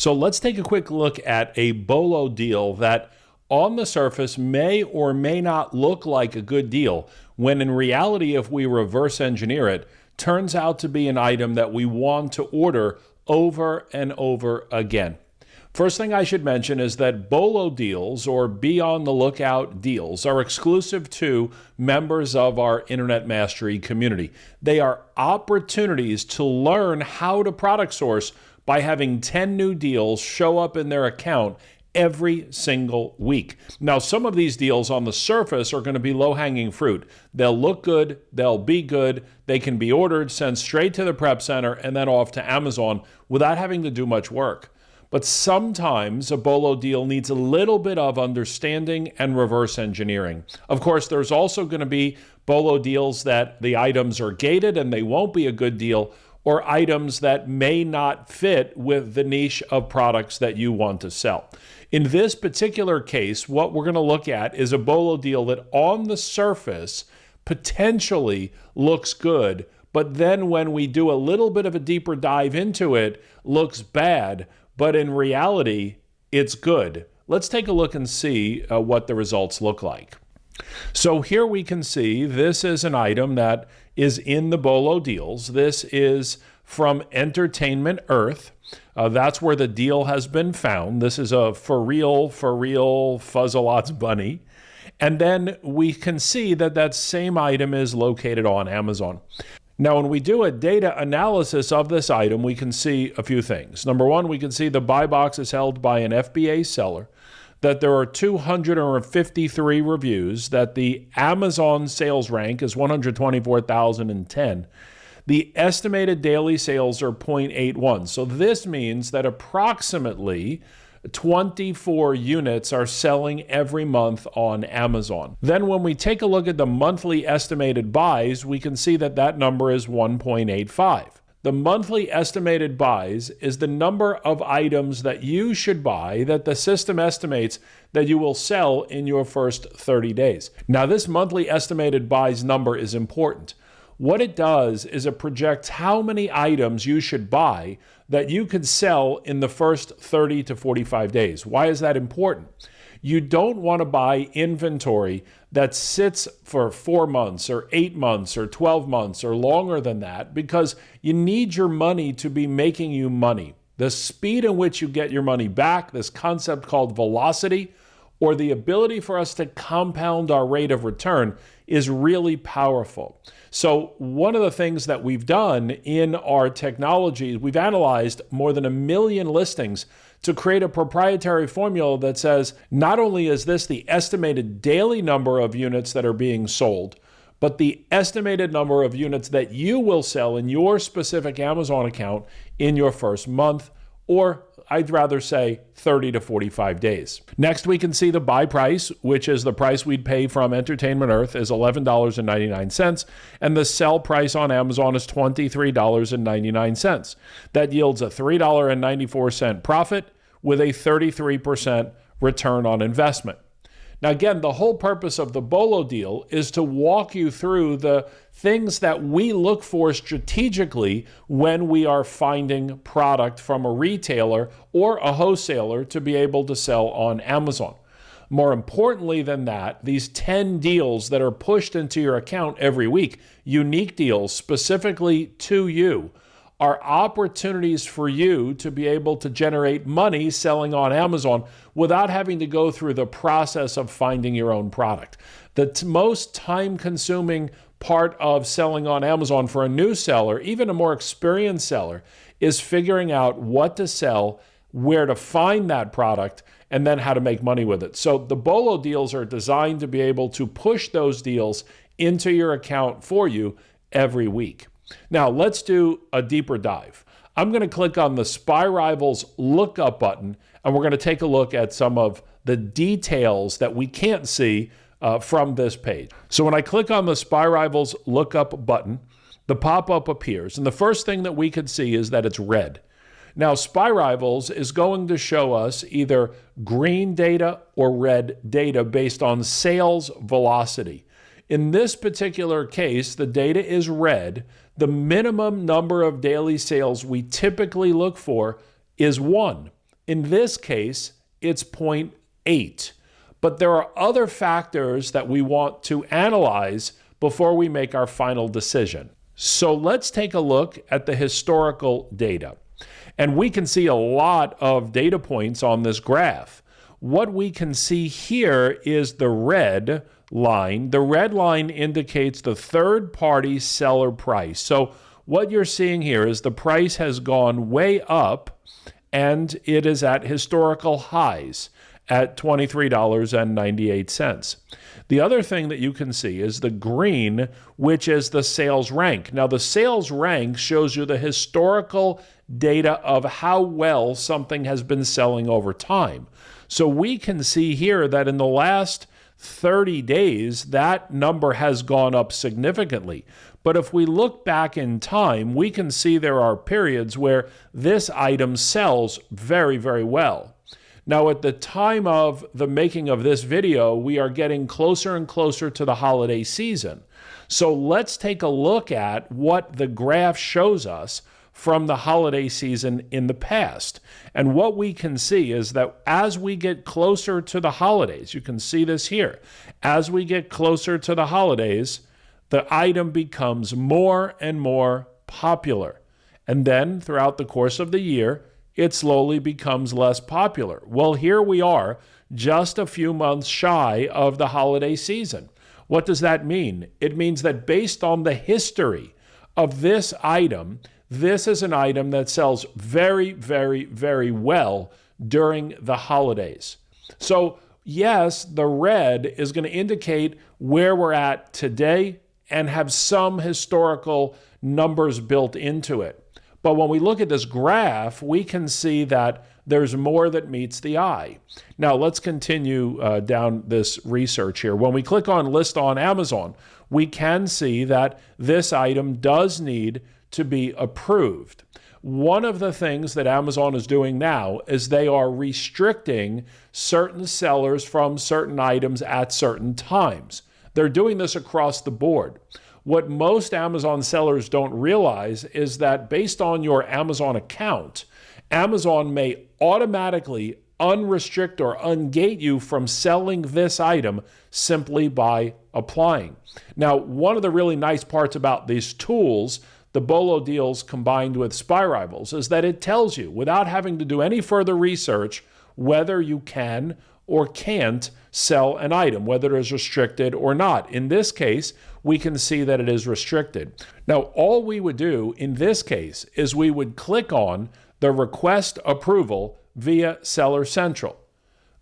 So let's take a quick look at a bolo deal that on the surface may or may not look like a good deal, when in reality, if we reverse engineer it, turns out to be an item that we want to order over and over again. First thing I should mention is that bolo deals, or be on the lookout deals, are exclusive to members of our Internet Mastery community. They are opportunities to learn how to product source by having 10 new deals show up in their account every single week. Now, some of these deals on the surface are going to be low-hanging fruit. They'll look good, they'll be good, they can be ordered, sent straight to the prep center, and then off to Amazon without having to do much work. But sometimes a bolo deal needs a little bit of understanding and reverse engineering. Of course, there's also going to be bolo deals that the items are gated and they won't be a good deal, or items that may not fit with the niche of products that you want to sell. In this particular case, what we're going to look at is a bolo deal that on the surface potentially looks good, but then when we do a little bit of a deeper dive into it, looks bad, but in reality, it's good. Let's take a look and see what the results look like. So here we can see this is an item that is in the bolo deals. This is from Entertainment Earth. That's where the deal has been found. This is a for real Fuzz-a-Lots bunny. And then we can see that that same item is located on Amazon. Now, when we do a data analysis of this item, we can see a few things. Number one, we can see the buy box is held by an FBA seller, that there are 253 reviews, that the Amazon sales rank is 124,010. The estimated daily sales are 0.81. So this means that approximately 24 units are selling every month on Amazon. Then when we take a look at the monthly estimated buys, we can see that that number is 1.85. The monthly estimated buys is the number of items that you should buy that the system estimates that you will sell in your first 30 days. Now, this monthly estimated buys number is important. What it does is it projects how many items you should buy that you could sell in the first 30 to 45 days. Why is that important? You don't want to buy inventory that sits for 4 months or 8 months or 12 months or longer than that, because you need your money to be making you money. The speed in which you get your money back, this concept called velocity, or the ability for us to compound our rate of return, is really powerful. So one of the things that we've done in our technology, we've analyzed more than 1 million listings to create a proprietary formula that says, not only is this the estimated daily number of units that are being sold, but the estimated number of units that you will sell in your specific Amazon account in your first month, or I'd rather say 30 to 45 days. Next, we can see the buy price, which is the price we'd pay from Entertainment Earth, is $11.99, and the sell price on Amazon is $23.99. That yields a $3.94 profit with a 33% return on investment. Now, again, the whole purpose of the bolo deal is to walk you through the things that we look for strategically when we are finding product from a retailer or a wholesaler to be able to sell on Amazon. More importantly than that, these 10 deals that are pushed into your account every week, unique deals specifically to you, are opportunities for you to be able to generate money selling on Amazon without having to go through the process of finding your own product. The most time-consuming part of selling on Amazon for a new seller, even a more experienced seller, is figuring out what to sell, where to find that product, and then how to make money with it. So the bolo deals are designed to be able to push those deals into your account for you every week. Now, let's do a deeper dive. I'm going to click on the Spy Rivals lookup button, and we're going to take a look at some of the details that we can't see from this page. So when I click on the Spy Rivals lookup button, the pop-up appears, and the first thing that we can see is that it's red. Now, Spy Rivals is going to show us either green data or red data based on sales velocity. In this particular case, the data is red. The minimum number of daily sales we typically look for is 1. In this case, it's 0.8. But there are other factors that we want to analyze before we make our final decision. So let's take a look at the historical data. And we can see a lot of data points on this graph. What we can see here is the red line. The red line indicates the third-party seller price. So what you're seeing here is the price has gone way up, and it is at historical highs at $23.98. The other thing that you can see is the green, which is the sales rank. Now, the sales rank shows you the historical data of how well something has been selling over time. So we can see here that in the last 30 days, that number has gone up significantly. But if we look back in time, we can see there are periods where this item sells very, very well. Now, at the time of the making of this video, we are getting closer and closer to the holiday season. So let's take a look at what the graph shows us from the holiday season in the past. And what we can see is that as we get closer to the holidays, you can see this here, as we get closer to the holidays, the item becomes more and more popular. And then throughout the course of the year, it slowly becomes less popular. Well, here we are, just a few months shy of the holiday season. What does that mean? It means that based on the history of this item, this is an item that sells very, very, very well during the holidays. So yes, the red is going to indicate where we're at today and have some historical numbers built into it. But when we look at this graph, we can see that there's more that meets the eye. Now, let's continue down this research here. When we click on List on Amazon, we can see that this item does need to be approved. One of the things that Amazon is doing now is they are restricting certain sellers from certain items at certain times. They're doing this across the board. What most Amazon sellers don't realize is that based on your Amazon account, Amazon may automatically unrestrict or ungate you from selling this item simply by applying. Now, one of the really nice parts about these tools, the Bolo deals combined with Spy Rivals, is that it tells you, without having to do any further research, whether you can or can't sell an item, whether it is restricted or not. In this case, we can see that it is restricted. Now, all we would do in this case is we would click on the request approval via Seller Central.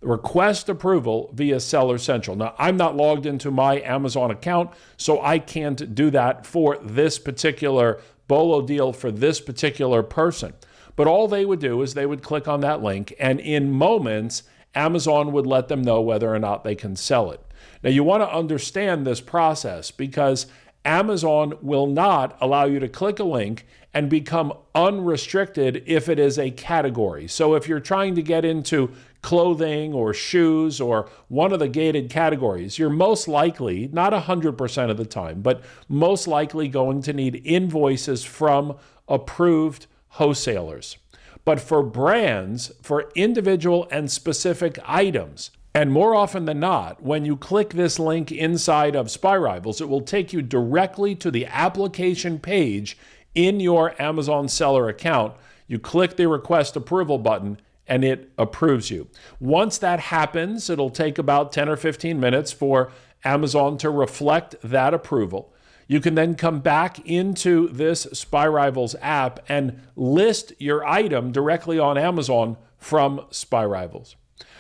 Request approval via Seller Central. Now, I'm not logged into my Amazon account, so I can't do that for this particular Bolo deal for this particular person. But all they would do is they would click on that link, and in moments, Amazon would let them know whether or not they can sell it. Now, you want to understand this process because Amazon will not allow you to click a link and become unrestricted if it is a category. So if you're trying to get into clothing or shoes or one of the gated categories, you're most likely, not 100% of the time, but most likely going to need invoices from approved wholesalers. But for brands, for individual and specific items, and more often than not, when you click this link inside of Spy Rivals, it will take you directly to the application page in your Amazon seller account. You click the request approval button and it approves you. Once that happens, it'll take about 10 or 15 minutes for Amazon to reflect that approval. You can then come back into this Spy Rivals app and list your item directly on Amazon from Spy Rivals.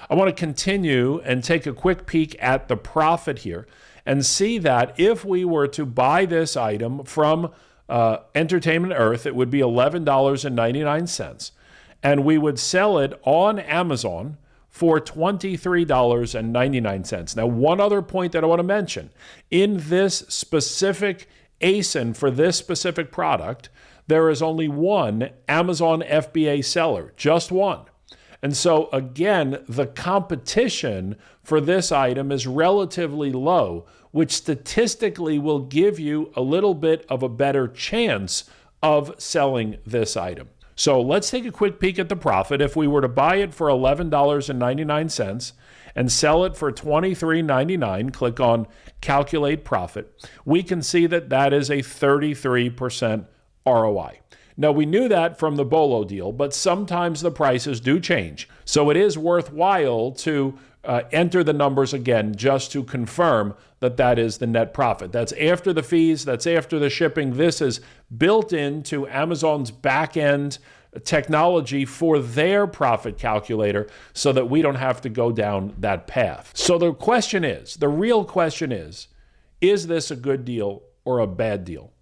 I want to continue and take a quick peek at the profit here and see that if we were to buy this item from Entertainment Earth, it would be $11.99, and we would sell it on Amazon for $23.99. Now, one other point that I want to mention, in this specific ASIN for this specific product, there is only one Amazon FBA seller, just one. And so again, the competition for this item is relatively low, which statistically will give you a little bit of a better chance of selling this item. So let's take a quick peek at the profit. If we were to buy it for $11.99 and sell it for $23.99, click on Calculate Profit, we can see that that is a 33% ROI. Now, we knew that from the bolo deal, but sometimes the prices do change. So it is worthwhile to enter the numbers again just to confirm that that is the net profit. That's after the fees, that's after the shipping. This is built into Amazon's back-end technology for their profit calculator so that we don't have to go down that path. So the question is, the real question is this a good deal or a bad deal?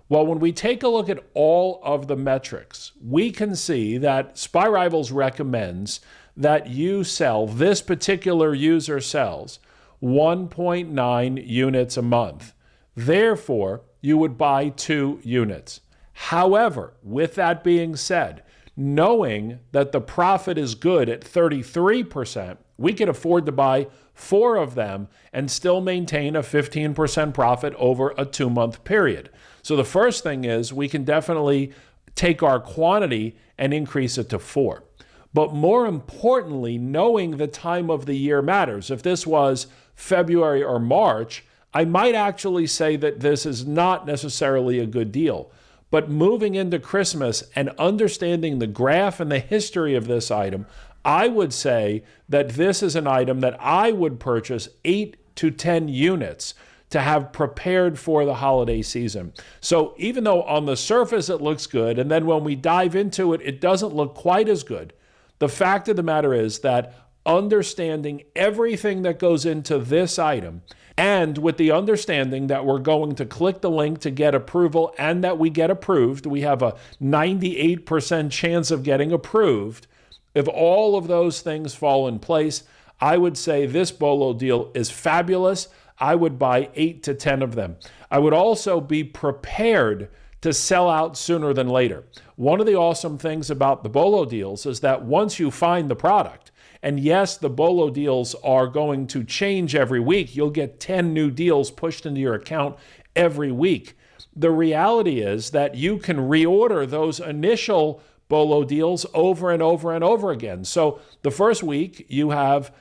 Well, when we take a look at all of the metrics, we can see that Spy Rivals recommends that you sell, this particular user sells 1.9 units a month. Therefore, you would buy 2 units. However, with that being said, knowing that the profit is good at 33%, we can afford to buy 4 of them and still maintain a 15% profit over a 2-month period. So the first thing is we can definitely take our quantity and increase it to 4. But more importantly, knowing the time of the year matters. If this was February or March, I might actually say that this is not necessarily a good deal. But moving into Christmas and understanding the graph and the history of this item, I would say that this is an item that I would purchase 8 to 10 units to have prepared for the holiday season. So even though on the surface it looks good, and then when we dive into it, it doesn't look quite as good, the fact of the matter is that understanding everything that goes into this item, and with the understanding that we're going to click the link to get approval and that we get approved, we have a 98% chance of getting approved. If all of those things fall in place, I would say this bolo deal is fabulous. I would buy 8 to 10 of them. I would also be prepared to sell out sooner than later. One of the awesome things about the bolo deals is that once you find the product, and yes, the bolo deals are going to change every week. You'll get 10 new deals pushed into your account every week. The reality is that you can reorder those initial bolo deals over and over and over again. So the first week you have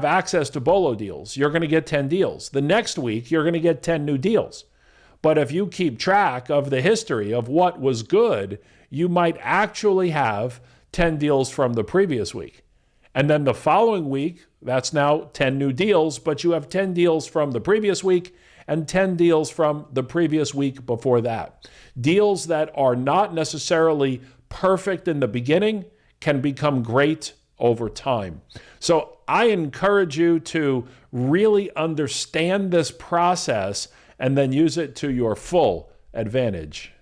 access to bolo deals. You're going to get 10 deals. The next week, you're going to get 10 new deals. But if you keep track of the history of what was good, you might actually have 10 deals from the previous week. And then the following week, that's now 10 new deals, but you have 10 deals from the previous week and 10 deals from the previous week before that. Deals that are not necessarily perfect in the beginning can become great over time. So I encourage you to really understand this process and then use it to your full advantage.